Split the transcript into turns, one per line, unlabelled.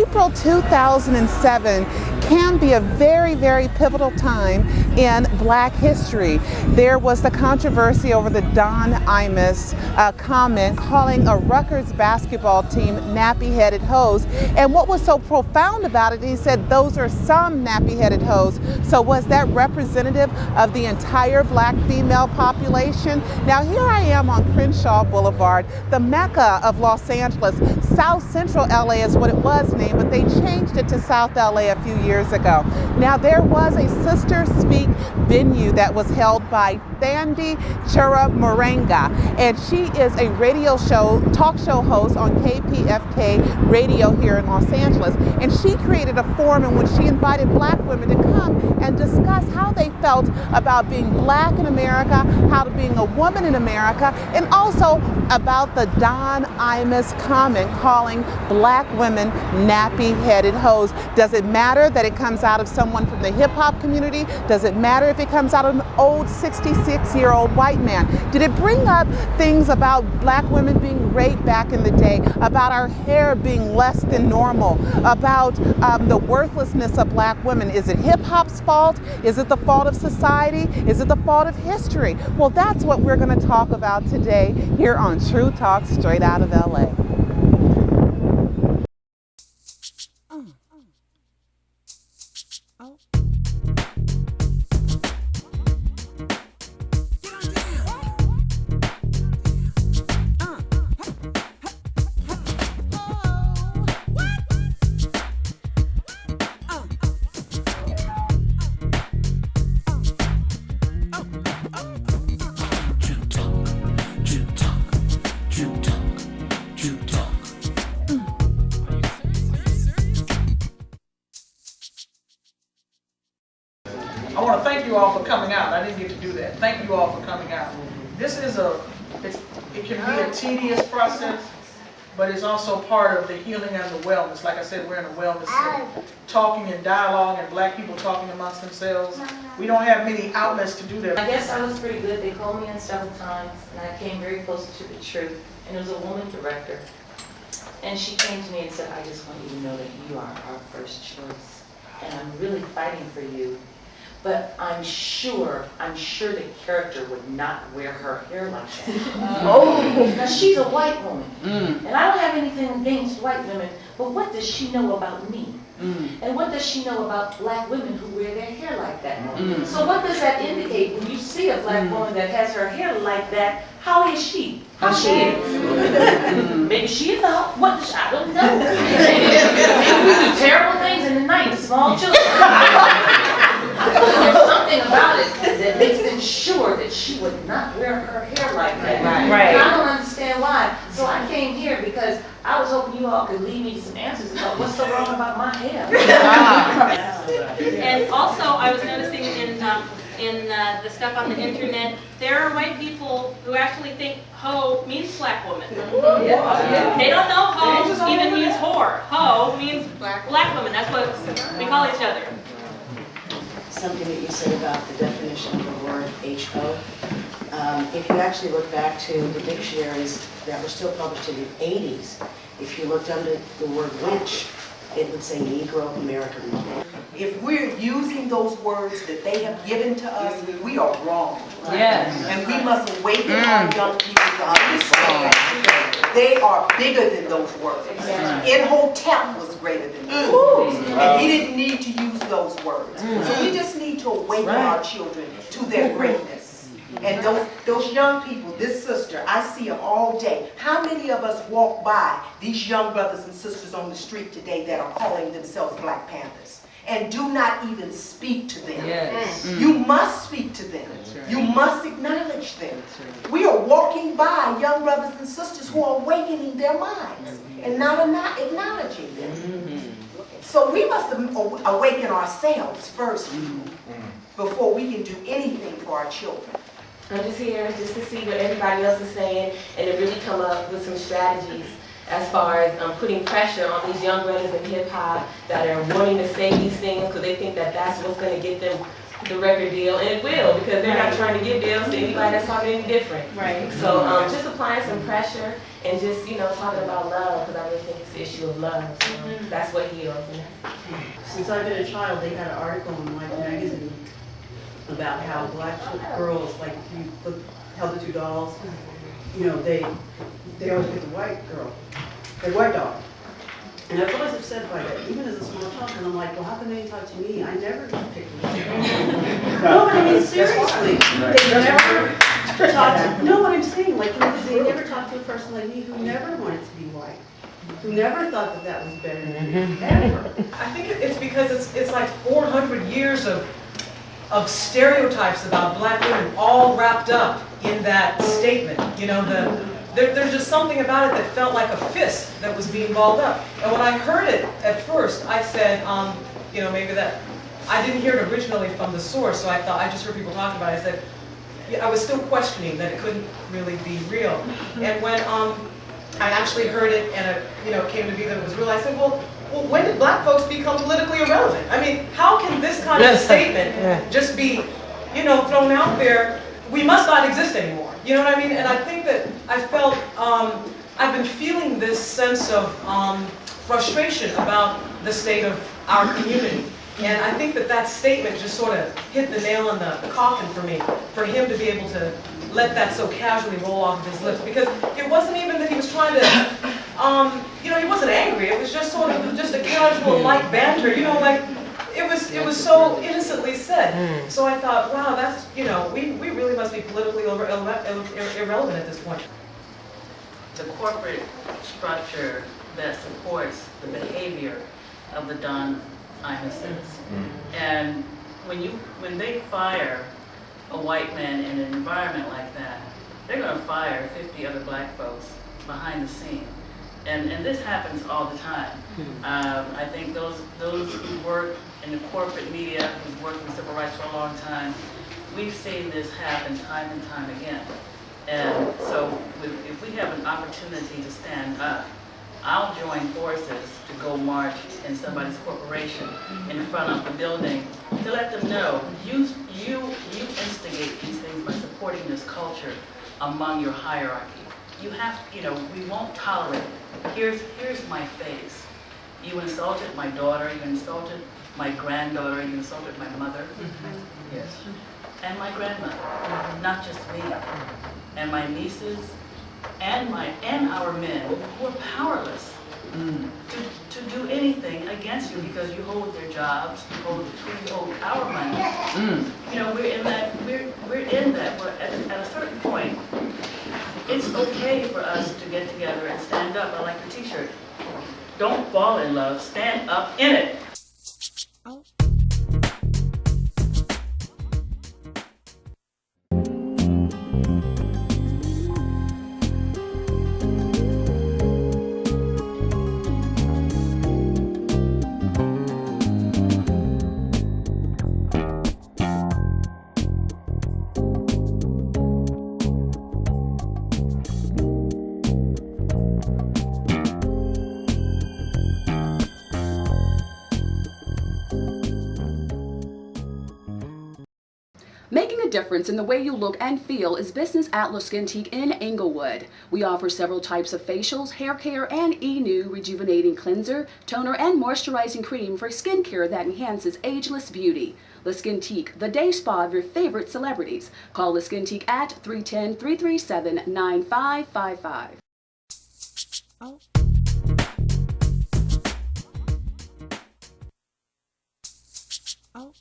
April 2007 can be a very, very pivotal time in Black history. There was the controversy over the Don Imus comment calling a Rutgers basketball team nappy-headed hoes. And what was so profound about it, he said those are some nappy-headed hoes. So was that representative of the entire Black female population? Now here I am on Crenshaw Boulevard, the Mecca of Los Angeles. South Central LA is what it was named, but they changed it to South LA a few years ago. Now there was a Sister Speak venue that was held by Thandi Chura Morenga, and she is a talk show host on KPFK radio here in Los Angeles. And she created a forum in which she invited Black women to come and discuss how they felt about being Black in America, how to being a woman in America, and also about the Don Imus comment calling Black women nappy-headed hoes. Does it matter that it comes out of someone from the hip-hop community? Does it matter if it comes out of an old 66-year-old white man? Did it bring up things about Black women being raped back in the day, about our hair being less than normal, about the worthlessness of Black women? Is it hip-hop's fault? Is it the fault of society? Is it the fault of history? Well, that's what we're going to talk about today here on True Talk Straight Out of LA.
I want to thank you all for coming out. I didn't get to do that. Thank you all for coming out. This is it can be a tedious process, but it's also part of the healing and the wellness. Like I said, we're in a wellness center. Talking and dialogue and Black people talking amongst themselves. We don't have many outlets to do that.
I guess I was pretty good. They called me in several times, and I came very close to the truth. And it was a woman director. And she came to me and said, I just want you to know that you are our first choice. And I'm really fighting for you. But I'm sure the character would not wear her hair like that. Oh, now she's a white woman, and I don't have anything against white women, but what does she know about me? And what does she know about Black women who wear their hair like that? So what does that indicate when you see a Black woman that has her hair like that? How is she? How she is? Maybe she is a, what does, I don't know. Maybe we do terrible things in the night to small children. There's something about it that makes them sure that she would not wear her hair like that. Right. And I don't understand why. So I came here because I was hoping you all could lead me to some answers about what's so wrong about my hair.
And also, I was noticing in the stuff on the internet, there are white people who actually think hoe means Black woman. They don't know hoe even means whore. Hoe means Black woman. That's what we call each other.
Something that you said about the definition of the word H-O. If you actually look back to the dictionaries that were still published in the 80s, if you looked under the word wench, it would say Negro American woman.
If we're using those words that they have given to us, we are wrong.
Yes.
And we must awaken our young people to understand they are bigger than those words. Imhotep was greater than those words. And he didn't need to use those words. So we just need to awaken our children to their greatness. And those young people, this sister, I see them all day. How many of us walk by these young brothers and sisters on the street today that are calling themselves Black Panthers and do not even speak to them? Yes. You must speak to them. Right. You must acknowledge them. Right. We are walking by young brothers and sisters who are awakening their minds and not acknowledging them. So we must awaken ourselves first before we can do anything for our children.
I'm just here just to see what everybody else is saying and to really come up with some strategies as far as putting pressure on these young brothers in hip-hop that are wanting to say these things because they think that that's what's going to get them the record deal, and it will, because they're not trying to give deals to anybody that's talking any different.
Right.
So just applying some pressure and just, talking about love, because I really think it's the issue of love. So that's what heals.
Since I've been a child, they had an article in Life magazine about how black girls, like if you held the two dolls, they always get the white girl, the white doll. And I was always upset by that, even as a small child, and I'm like, well, how come they didn't talk to me? I never picked a white doll. No, but I mean, seriously, they never talked to, no, what I'm saying, like, they never talked to a person like me who never wanted to be white, who never thought that that was better than me, ever.
I think it's because it's like 400 years of stereotypes about black women all wrapped up in that statement. There's just something about it that felt like a fist that was being balled up. And when I heard it at first, I said, maybe that, I didn't hear it originally from the source, so I thought, I just heard people talking about it. I said, I was still questioning that it couldn't really be real. And when I actually heard it and it came to be that it was real, I said, well, when did black folks become politically irrelevant? I mean, how can this kind of statement just be, thrown out there? We must not exist anymore. You know what I mean? And I think that I felt, I've been feeling this sense of frustration about the state of our community. And I think that statement just sort of hit the nail in the coffin for me, for him to be able to let that so casually roll off of his lips. Because it wasn't even that he was trying to, he wasn't angry. It was just sort of just a casual, light banter, like, it was so innocently said. So I thought, wow, that's, we really must be politically irrelevant at this point.
The corporate structure that supports the behavior of the Don Imuses. And when they fire a white man in an environment like that, they're going to fire 50 other black folks behind the scene. And this happens all the time. I think those who work in the corporate media, who's worked in civil rights for a long time, we've seen this happen time and time again. And so if we have an opportunity to stand up, I'll join forces to go march in somebody's corporation in front of the building to let them know you instigate these things by supporting this culture among your hierarchy. You have, we won't tolerate it. Here's my face. You insulted my daughter, you insulted my granddaughter, you insulted my mother. Yes. And my grandmother, not just me. And my nieces and our men who are powerless to do anything against you because you hold their jobs, you hold our money. We're in that. We're at a certain point. It's okay for us to get together and stand up. I like the T-shirt. Don't fall in love. Stand up in it.
Making a difference in the way you look and feel is business at La Skintique in Englewood. We offer several types of facials, hair care, and Enu rejuvenating cleanser, toner, and moisturizing cream for skincare that enhances ageless beauty. La Skintique, the day spa of your favorite celebrities. Call La Skintique at 310-337-9555. Oh.